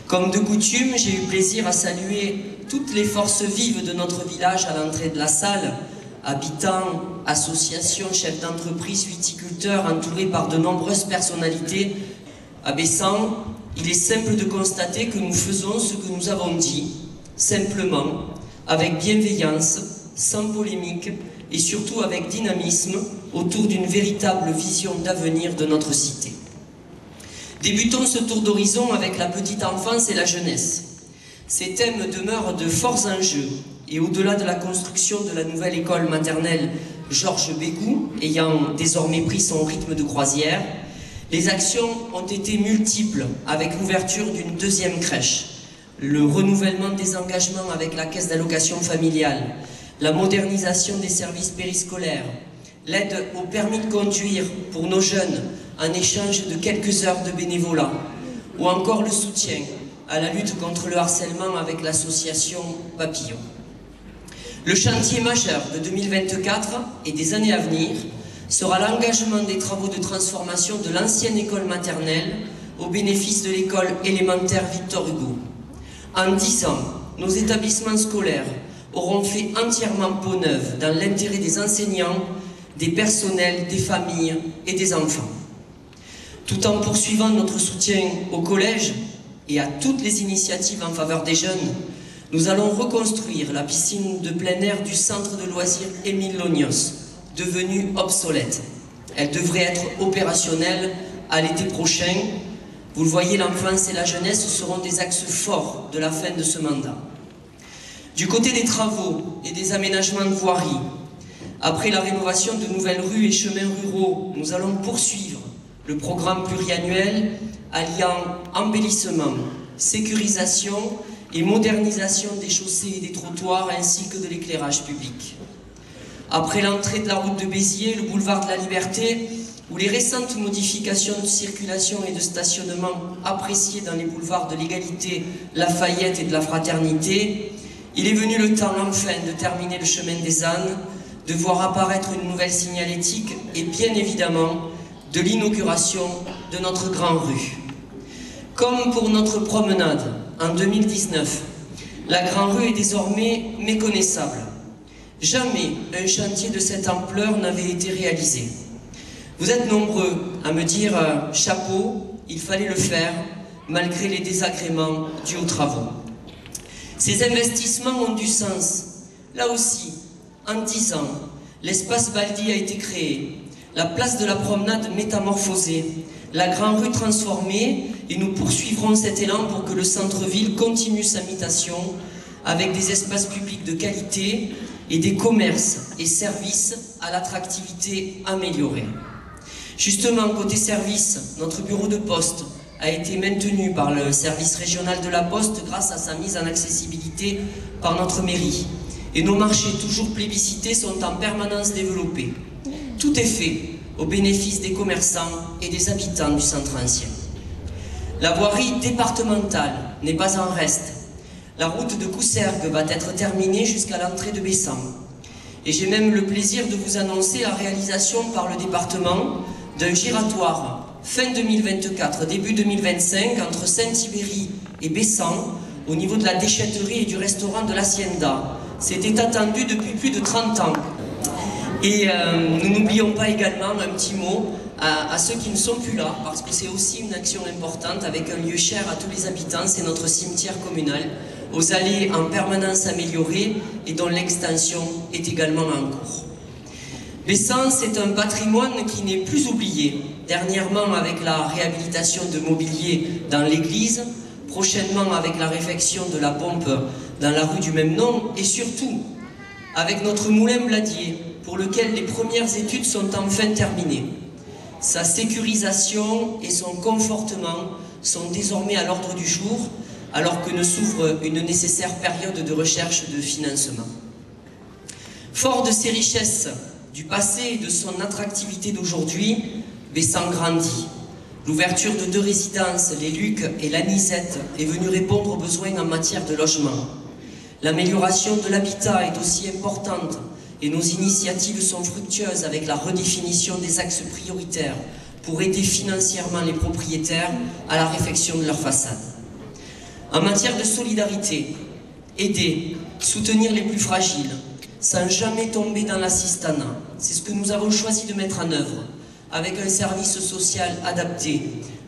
Comme de coutume, j'ai eu plaisir à saluer toutes les forces vives de notre village à l'entrée de la salle, habitants, associations, chefs d'entreprise, viticulteurs, entourés par de nombreuses personnalités. À Bessan, il est simple de constater que nous faisons ce que nous avons dit, simplement, avec bienveillance, sans polémique et surtout avec dynamisme, autour d'une véritable vision d'avenir de notre cité. Débutons ce tour d'horizon avec la petite enfance et la jeunesse. Ces thèmes demeurent de forts enjeux et au-delà de la construction de la nouvelle école maternelle Georges Bégou, ayant désormais pris son rythme de croisière, les actions ont été multiples avec l'ouverture d'une deuxième crèche, le renouvellement des engagements avec la caisse d'allocation familiale, la modernisation des services périscolaires, l'aide au permis de conduire pour nos jeunes en échange de quelques heures de bénévolat, ou encore le soutien à la lutte contre le harcèlement avec l'association Papillon. Le chantier majeur de 2024 et des années à venir sera l'engagement des travaux de transformation de l'ancienne école maternelle au bénéfice de l'école élémentaire Victor Hugo. En 10 ans, nos établissements scolaires auront fait entièrement peau neuve dans l'intérêt des enseignants, des personnels, des familles et des enfants. Tout en poursuivant notre soutien au collège et à toutes les initiatives en faveur des jeunes, nous allons reconstruire la piscine de plein air du centre de loisirs Émile Lognos, devenue obsolète. Elle devrait être opérationnelle à l'été prochain. Vous le voyez, l'enfance et la jeunesse seront des axes forts de la fin de ce mandat. Du côté des travaux et des aménagements de voirie, après la rénovation de nouvelles rues et chemins ruraux, nous allons poursuivre le programme pluriannuel alliant embellissement, sécurisation et modernisation des chaussées et des trottoirs ainsi que de l'éclairage public. Après l'entrée de la route de Béziers, le boulevard de la Liberté, ou les récentes modifications de circulation et de stationnement appréciées dans les boulevards de l'Égalité, Lafayette et de la Fraternité, il est venu le temps enfin de terminer le chemin des ânes, de voir apparaître une nouvelle signalétique et bien évidemment de l'inauguration de notre Grand Rue. Comme pour notre promenade en 2019, la Grand Rue est désormais méconnaissable. Jamais un chantier de cette ampleur n'avait été réalisé. Vous êtes nombreux à me dire « chapeau, il fallait le faire » malgré les désagréments dus aux travaux. Ces investissements ont du sens. Là aussi, en 10 ans, l'espace Baldi a été créé, la place de la promenade métamorphosée, la Grande Rue transformée, et nous poursuivrons cet élan pour que le centre-ville continue sa mutation avec des espaces publics de qualité et des commerces et services à l'attractivité améliorée. Justement, côté service, notre bureau de poste a été maintenu par le service régional de la Poste grâce à sa mise en accessibilité par notre mairie. Et nos marchés, toujours plébiscités, sont en permanence développés. Tout est fait au bénéfice des commerçants et des habitants du centre ancien. La voirie départementale n'est pas en reste. La route de Coussergues va être terminée jusqu'à l'entrée de Bessan. Et j'ai même le plaisir de vous annoncer la réalisation par le département d'un giratoire fin 2024, début 2025, entre Saint-Ibéry et Bessan, au niveau de la déchetterie et du restaurant de l'Hacienda. C'était attendu depuis plus de 30 ans. Et nous n'oublions pas également un petit mot à ceux qui ne sont plus là, parce que c'est aussi une action importante avec un lieu cher à tous les habitants, c'est notre cimetière communal, aux allées en permanence améliorées et dont l'extension est également en cours. Bessan, c'est un patrimoine qui n'est plus oublié, dernièrement avec la réhabilitation de mobilier dans l'église, prochainement avec la réfection de la pompe dans la rue du même nom, et surtout avec notre moulin Bladier, pour lequel les premières études sont enfin terminées. Sa sécurisation et son confortement sont désormais à l'ordre du jour, alors que ne s'ouvre une nécessaire période de recherche de financement. Fort de ses richesses du passé et de son attractivité d'aujourd'hui, Bessan grandit. L'ouverture de 2 résidences, les Lucs et l'Anisette, est venue répondre aux besoins en matière de logement. L'amélioration de l'habitat est aussi importante et nos initiatives sont fructueuses avec la redéfinition des axes prioritaires pour aider financièrement les propriétaires à la réfection de leur façade. En matière de solidarité, aider, soutenir les plus fragiles, sans jamais tomber dans l'assistanat. C'est ce que nous avons choisi de mettre en œuvre, avec un service social adapté,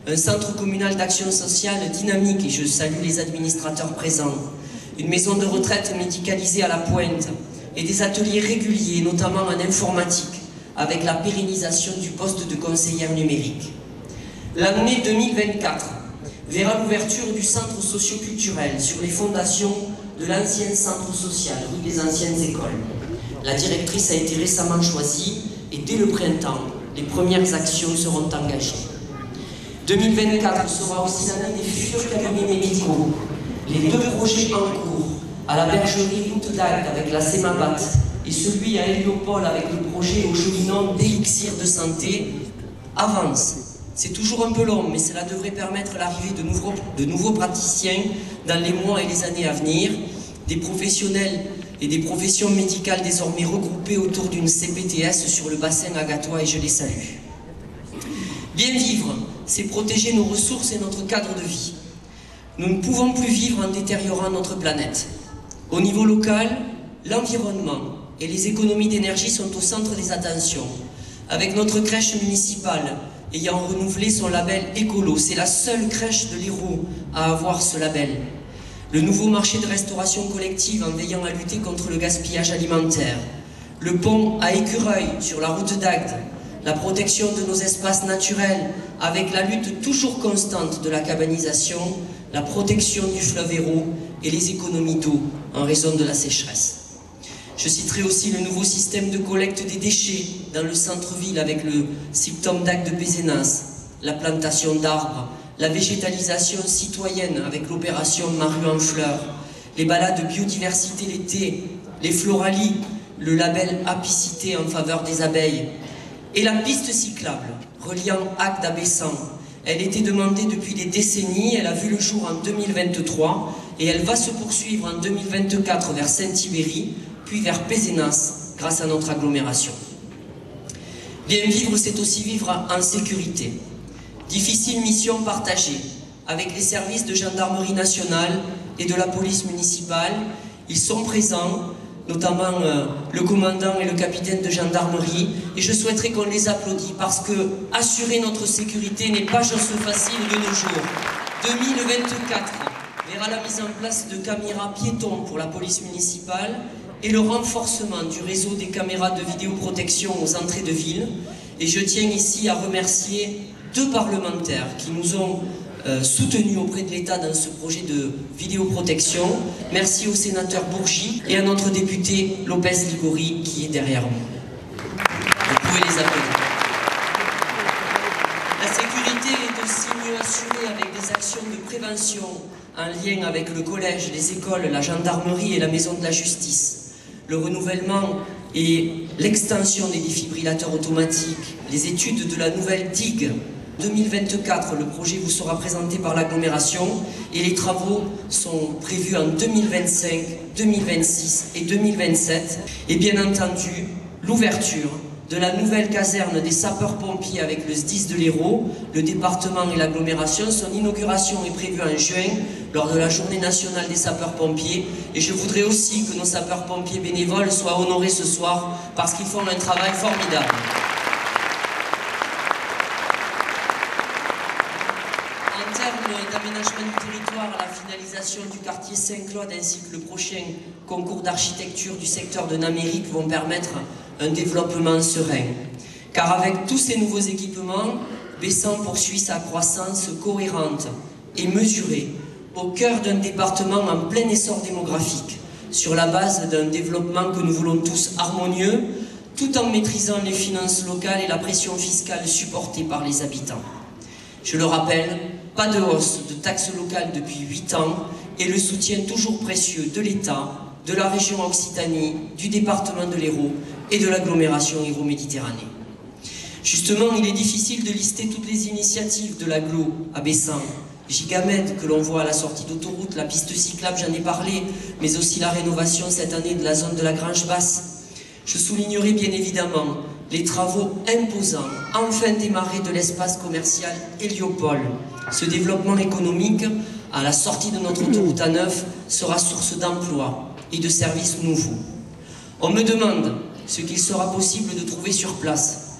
un centre communal d'action sociale dynamique, et je salue les administrateurs présents, une maison de retraite médicalisée à la pointe, et des ateliers réguliers, notamment en informatique, avec la pérennisation du poste de conseillère numérique. L'année 2024 verra l'ouverture du centre socio-culturel sur les fondations de l'ancien centre social, rue des Anciennes Écoles. La directrice a été récemment choisie et dès le printemps, les premières actions seront engagées. 2024 sera aussi l'année des futurs cabinets médicaux. Les deux projets en cours, à la bergerie Route d'Agde avec la CEMABAT et celui à Héliopole avec le projet au joli nom d'Élixir de santé, avancent. C'est toujours un peu long, mais cela devrait permettre l'arrivée de nouveaux praticiens dans les mois et les années à venir, des professionnels et des professions médicales désormais regroupées autour d'une CPTS sur le bassin agatois, et je les salue. Bien vivre, c'est protéger nos ressources et notre cadre de vie. Nous ne pouvons plus vivre en détériorant notre planète. Au niveau local, l'environnement et les économies d'énergie sont au centre des attentions. Avec notre crèche municipale ayant renouvelé son label écolo, c'est la seule crèche de l'Hérault à avoir ce label. Le nouveau marché de restauration collective en veillant à lutter contre le gaspillage alimentaire. Le pont à Écureuil sur la route d'Agde. La protection de nos espaces naturels avec la lutte toujours constante de la cabanisation, la protection du fleuve Hérault et les économies d'eau en raison de la sécheresse. Je citerai aussi le nouveau système de collecte des déchets dans le centre-ville avec le Symptôme d'Agde de Pézenas, la plantation d'arbres, la végétalisation citoyenne avec l'opération Marue en fleurs, les balades biodiversité l'été, les floralies, le label apicité en faveur des abeilles, et la piste cyclable reliant Agde à Bessan. Elle était demandée depuis des décennies, elle a vu le jour en 2023 et elle va se poursuivre en 2024 vers Saint-Ibéry, puis vers Pézenas grâce à notre agglomération. Bien vivre, c'est aussi vivre en sécurité. Difficile mission partagée avec les services de gendarmerie nationale et de la police municipale. Ils sont présents, notamment le commandant et le capitaine de gendarmerie, et je souhaiterais qu'on les applaudisse parce que assurer notre sécurité n'est pas chose facile de nos jours. 2024 verra la mise en place de caméras piétons pour la police municipale et le renforcement du réseau des caméras de vidéoprotection aux entrées de ville. Et je tiens ici à remercier deux parlementaires qui nous ont soutenus auprès de l'État dans ce projet de vidéoprotection. Merci au sénateur Bourgi et à notre député Lopez Ligori qui est derrière nous. Vous pouvez les applaudir. La sécurité est aussi mieux assurée avec des actions de prévention en lien avec le collège, les écoles, la gendarmerie et la maison de la justice. Le renouvellement et l'extension des défibrillateurs automatiques, les études de la nouvelle digue. 2024, le projet vous sera présenté par l'agglomération et les travaux sont prévus en 2025, 2026 et 2027. Et bien entendu, l'ouverture de la nouvelle caserne des sapeurs-pompiers avec le SDIS de l'Hérault, le département et l'agglomération. Son inauguration est prévue en juin, lors de la journée nationale des sapeurs-pompiers. Et je voudrais aussi que nos sapeurs-pompiers bénévoles soient honorés ce soir parce qu'ils font un travail formidable. En termes d'aménagement du territoire, la finalisation du quartier Saint-Claude ainsi que le prochain concours d'architecture du secteur de Namérique vont permettre un développement serein. Car avec tous ces nouveaux équipements, Bessan poursuit sa croissance cohérente et mesurée au cœur d'un département en plein essor démographique, sur la base d'un développement que nous voulons tous harmonieux, tout en maîtrisant les finances locales et la pression fiscale supportée par les habitants. Je le rappelle, pas de hausse de taxes locales depuis 8 ans et le soutien toujours précieux de l'État, de la région Occitanie, du département de l'Hérault et de l'agglomération Hérault-Méditerranée. Justement, il est difficile de lister toutes les initiatives de l'agglo à Bessan. Gigamed, que l'on voit à la sortie d'autoroute, la piste cyclable, j'en ai parlé, mais aussi la rénovation cette année de la zone de la Grange Basse. Je soulignerai bien évidemment les travaux imposants, enfin démarrés de l'espace commercial Héliopole. Ce développement économique à la sortie de notre autoroute A9 sera source d'emplois et de services nouveaux. On me demande ce qu'il sera possible de trouver sur place.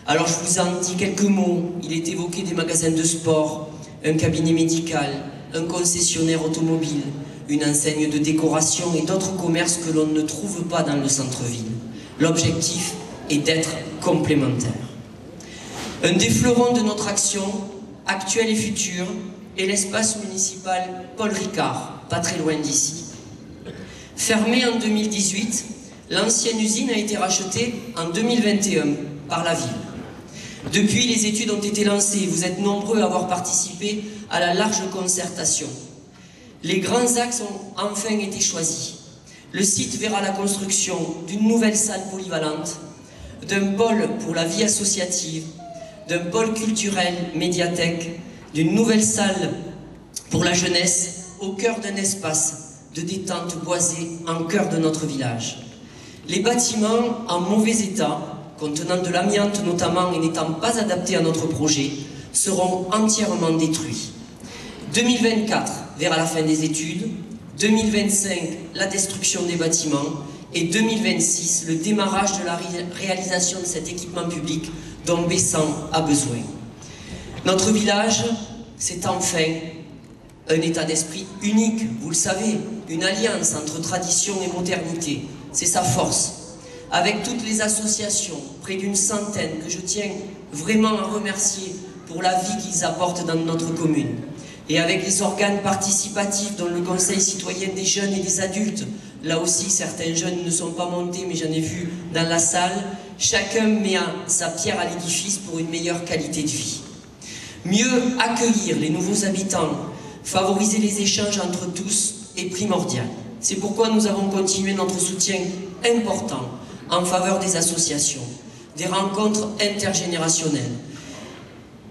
Alors je vous en dis quelques mots. Il est évoqué des magasins de sport, un cabinet médical, un concessionnaire automobile, une enseigne de décoration et d'autres commerces que l'on ne trouve pas dans le centre-ville. L'objectif est d'être complémentaires. Un des fleurons de notre action, actuelle et future, est l'espace municipal Paul Ricard, pas très loin d'ici. Fermé en 2018, l'ancienne usine a été rachetée en 2021 par la ville. Depuis, les études ont été lancées. Vous êtes nombreux à avoir participé à la large concertation. Les grands axes ont enfin été choisis. Le site verra la construction d'une nouvelle salle polyvalente, d'un pôle pour la vie associative, d'un pôle culturel, médiathèque, d'une nouvelle salle pour la jeunesse, au cœur d'un espace de détente boisé en cœur de notre village. Les bâtiments en mauvais état, contenant de l'amiante notamment et n'étant pas adaptés à notre projet, seront entièrement détruits. 2024 verra la fin des études, 2025 la destruction des bâtiments et 2026 le démarrage de la réalisation de cet équipement public dont Bessan a besoin. Notre village, c'est enfin un état d'esprit unique, vous le savez, une alliance entre tradition et modernité. C'est sa force. Avec toutes les associations, près d'une centaine, que je tiens vraiment à remercier pour la vie qu'ils apportent dans notre commune. Et avec les organes participatifs, dont le Conseil citoyen des jeunes et des adultes, là aussi certains jeunes ne sont pas montés, mais j'en ai vu dans la salle, chacun met sa pierre à l'édifice pour une meilleure qualité de vie. Mieux accueillir les nouveaux habitants, favoriser les échanges entre tous est primordial. C'est pourquoi nous avons continué notre soutien important en faveur des associations, des rencontres intergénérationnelles,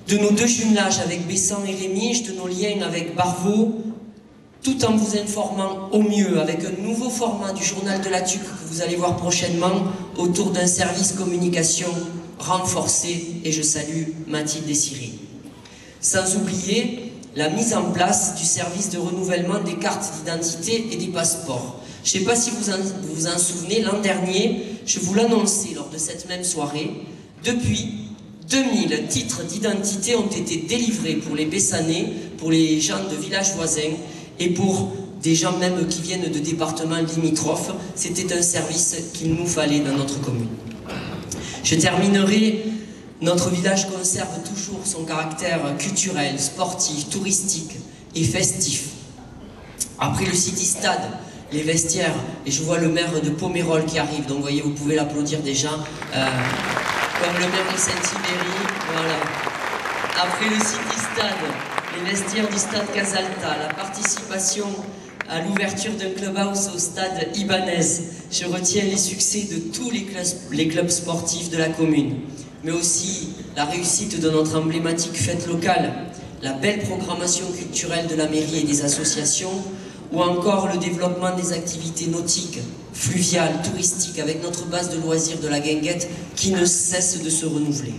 de nos deux jumelages avec Bessan et Rémiche, de nos liens avec Barvaux, tout en vous informant au mieux avec un nouveau format du journal de la TUC que vous allez voir prochainement autour d'un service communication renforcé, et je salue Mathilde et Cyril. Sans oublier la mise en place du service de renouvellement des cartes d'identité et des passeports. Je ne sais pas si vous vous en souvenez, l'an dernier, je vous l'annonçais lors de cette même soirée, depuis 2000 titres d'identité ont été délivrés pour les Bessanais, pour les gens de villages voisins et pour des gens même qui viennent de départements limitrophes. C'était un service qu'il nous fallait dans notre commune. Je terminerai. Notre village conserve toujours son caractère culturel, sportif, touristique et festif. Après le City Stade, les vestiaires, et je vois le maire de Pomerol qui arrive, donc vous voyez, vous pouvez l'applaudir déjà, comme le maire de Saint-Ibéry, voilà. Après le City Stade, les vestiaires du stade Casalta, la participation à l'ouverture d'un clubhouse au stade Ibanez, je retiens les succès de tous les clubs sportifs de la commune, mais aussi la réussite de notre emblématique fête locale, la belle programmation culturelle de la mairie et des associations, ou encore le développement des activités nautiques, fluviales, touristiques, avec notre base de loisirs de la Guinguette qui ne cesse de se renouveler.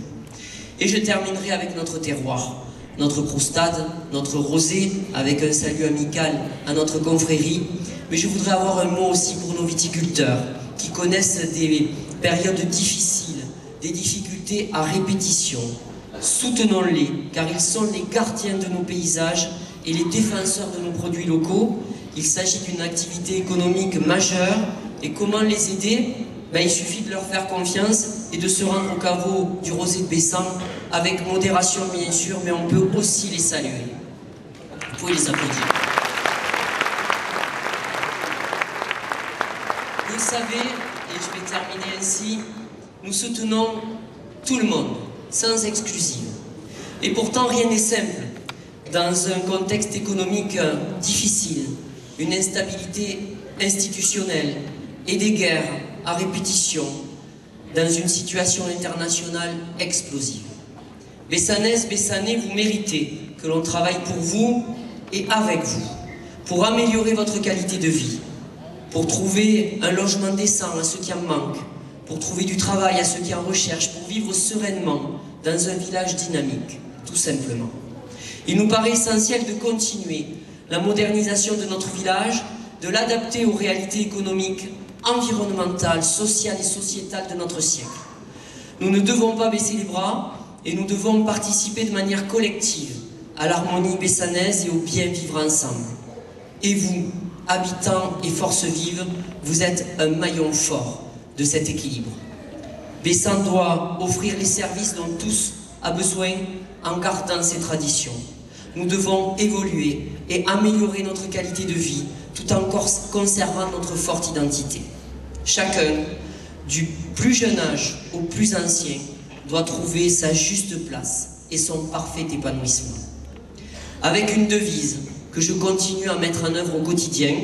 Et je terminerai avec notre terroir, notre croustade, notre rosé, avec un salut amical à notre confrérie, mais je voudrais avoir un mot aussi pour nos viticulteurs, qui connaissent des périodes difficiles, des difficultés à répétition. Soutenons-les, car ils sont les gardiens de nos paysages et les défenseurs de nos produits locaux. Il s'agit d'une activité économique majeure, et comment les aider? Il suffit de leur faire confiance et de se rendre au caveau du Rosé de Bessan, avec modération bien sûr, mais on peut aussi les saluer. Vous pouvez les applaudir. Vous le savez, et je vais terminer ainsi, nous soutenons tout le monde, sans exclusive. Et pourtant, rien n'est simple. Dans un contexte économique difficile, une instabilité institutionnelle et des guerres à répétition, dans une situation internationale explosive. Bessanaises, Bessanais, vous méritez que l'on travaille pour vous et avec vous, pour améliorer votre qualité de vie, pour trouver un logement décent à ceux qui en manquent, pour trouver du travail à ceux qui en recherchent, pour vivre sereinement dans un village dynamique, tout simplement. Il nous paraît essentiel de continuer la modernisation de notre village, de l'adapter aux réalités économiques, environnementales, sociales et sociétales de notre siècle. Nous ne devons pas baisser les bras et nous devons participer de manière collective à l'harmonie bessanaise et au bien vivre ensemble. Et vous, habitants et forces vives, vous êtes un maillon fort de cet équilibre. Bessan doit offrir les services dont tous a besoin en gardant ses traditions. Nous devons évoluer et améliorer notre qualité de vie tout en conservant notre forte identité. Chacun, du plus jeune âge au plus ancien, doit trouver sa juste place et son parfait épanouissement. Avec une devise que je continue à mettre en œuvre au quotidien,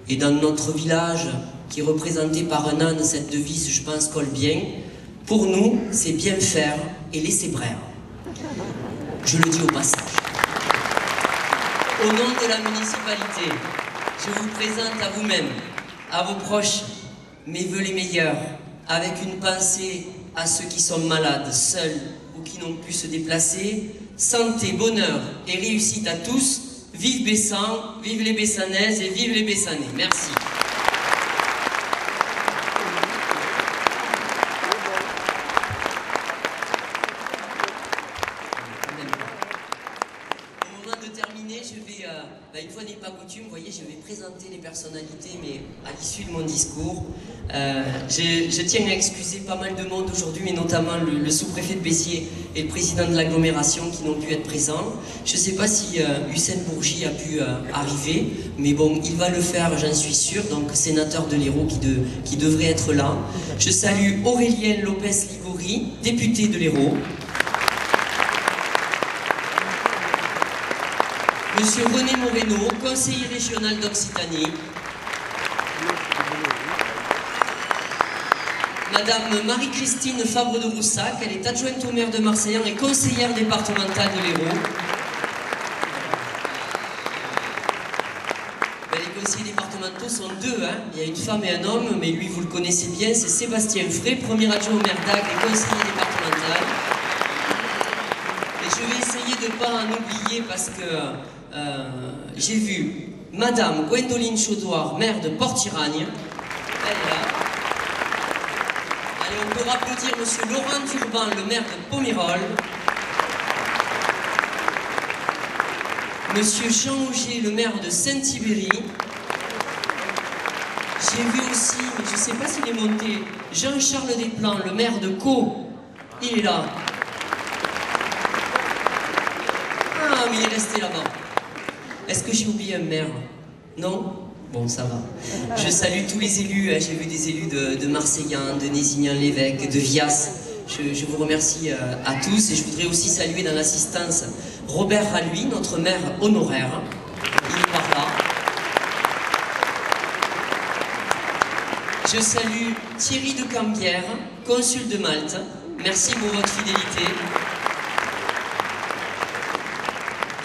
et dans notre village qui est représenté par un âne, cette devise, je pense, colle bien. Pour nous, c'est bien faire et laisser brère. Je le dis au passage. Au nom de la municipalité, je vous présente à vous-même, à vos proches, mes vœux les meilleurs, avec une pensée à ceux qui sont malades, seuls ou qui n'ont pu se déplacer. Santé, bonheur et réussite à tous. Vive Bessan, vive les Bessanaises et vive les Bessanais. Merci. Une fois n'est pas coutume, vous voyez, je vais présenter les personnalités, mais à l'issue de mon discours. Je tiens à excuser pas mal de monde aujourd'hui, mais notamment le sous-préfet de Béziers et le président de l'agglomération qui n'ont pu être présents. Je ne sais pas si Hussein Bourgi a pu arriver, mais bon, il va le faire, j'en suis sûr, donc sénateur de l'Hérault qui devrait être là. Je salue Aurélien Lopez-Ligori, député de l'Hérault. Monsieur René Moreno, conseiller régional d'Occitanie. Madame Marie-Christine Fabre de Roussac, elle est adjointe au maire de Marseille et conseillère départementale de l'Hérault. Les conseillers départementaux sont deux, hein. Il y a une femme et un homme, mais lui vous le connaissez bien, c'est Sébastien Frey, premier adjoint au maire d'Agde et conseiller départemental. Et je vais essayer de ne pas en oublier parce que j'ai vu Madame Gwendoline Chaudoir, maire de Port-Iragne. Elle est là. Allez, on peut applaudir Monsieur Laurent Turban, le maire de Pomerol. Monsieur Jean Auger, le maire de Saint-Thibéry. J'ai vu aussi, mais je ne sais pas s'il est monté, Jean-Charles Desplans, le maire de Caux. Il est là. Ah, mais il est resté là-bas. Est-ce que j'ai oublié un maire? Non? Bon, ça va. Je salue tous les élus. J'ai vu des élus de Marseillan, de Nézignan-l'Évêque, de Vias. Je vous remercie à tous. Et je voudrais aussi saluer dans l'assistance Robert Raluy, notre maire honoraire. Il est par là. Je salue Thierry de Cambière, consul de Malte. Merci pour votre fidélité.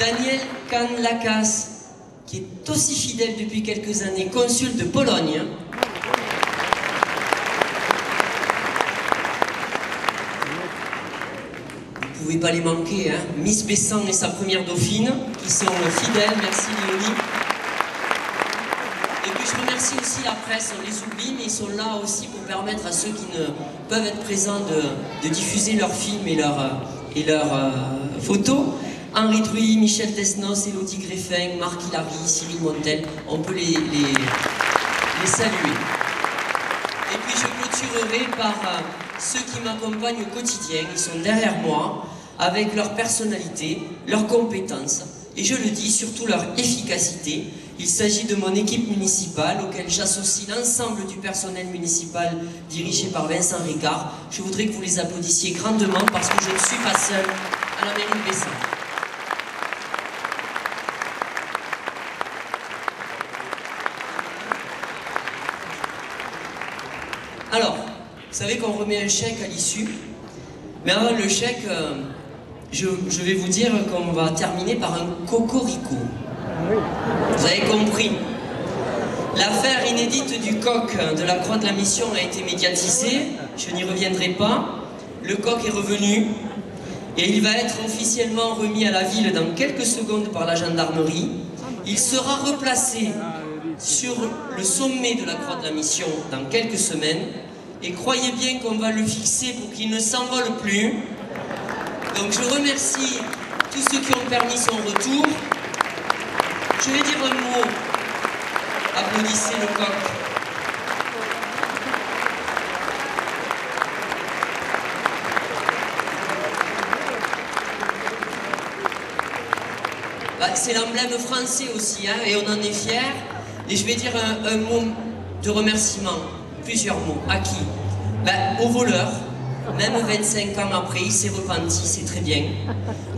Daniel Canlacas, qui est aussi fidèle depuis quelques années, consul de Pologne. Vous ne pouvez pas les manquer, hein. Miss Bessan et sa première dauphine, qui sont fidèles, merci Léonie. Et puis je remercie aussi la presse, on les oublie, mais ils sont là aussi pour permettre à ceux qui ne peuvent être présents de diffuser leurs films et leurs photos. Henri Druy, Michel Desnos, Élodie Greffin, Marc Hilary, Cyril Montel, on peut les saluer. Et puis je clôturerai par ceux qui m'accompagnent au quotidien, ils sont derrière moi, avec leur personnalité, leurs compétences, et je le dis, surtout leur efficacité. Il s'agit de mon équipe municipale, auquel j'associe l'ensemble du personnel municipal dirigé par Vincent Ricard. Je voudrais que vous les applaudissiez grandement parce que je ne suis pas seul à la mairie de Bessan. Alors, vous savez qu'on remet un chèque à l'issue, mais avant le chèque, je vais vous dire qu'on va terminer par un cocorico. Vous avez compris. L'affaire inédite du coq de la Croix de la Mission a été médiatisée, je n'y reviendrai pas. Le coq est revenu et il va être officiellement remis à la ville dans quelques secondes par la gendarmerie. Il sera replacé sur le sommet de la Croix de la Mission dans quelques semaines. Et croyez bien qu'on va le fixer pour qu'il ne s'envole plus. Donc je remercie tous ceux qui ont permis son retour. Je vais dire un mot. Applaudissez le coq. C'est l'emblème français aussi, hein, et on en est fiers. Et je vais dire un mot de remerciement, plusieurs mots. À qui? Au voleur, même 25 ans après, il s'est repenti, c'est très bien.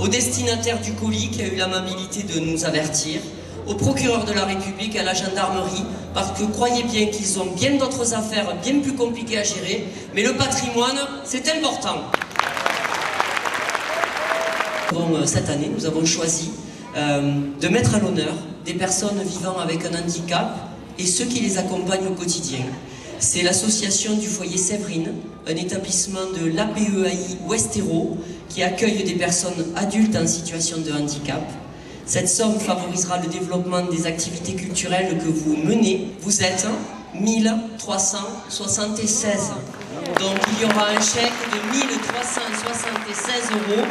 Au destinataire du colis qui a eu l'amabilité de nous avertir. Au procureur de la République, à la gendarmerie, parce que croyez bien qu'ils ont bien d'autres affaires bien plus compliquées à gérer, mais le patrimoine, c'est important. Cette année, nous avons choisi de mettre à l'honneur des personnes vivant avec un handicap et ceux qui les accompagnent au quotidien. C'est l'association du foyer Séverine, un établissement de l'APEAI Ouest-Hérault qui accueille des personnes adultes en situation de handicap. Cette somme favorisera le développement des activités culturelles que vous menez. Vous êtes 1376. Donc il y aura un chèque de 1376 €.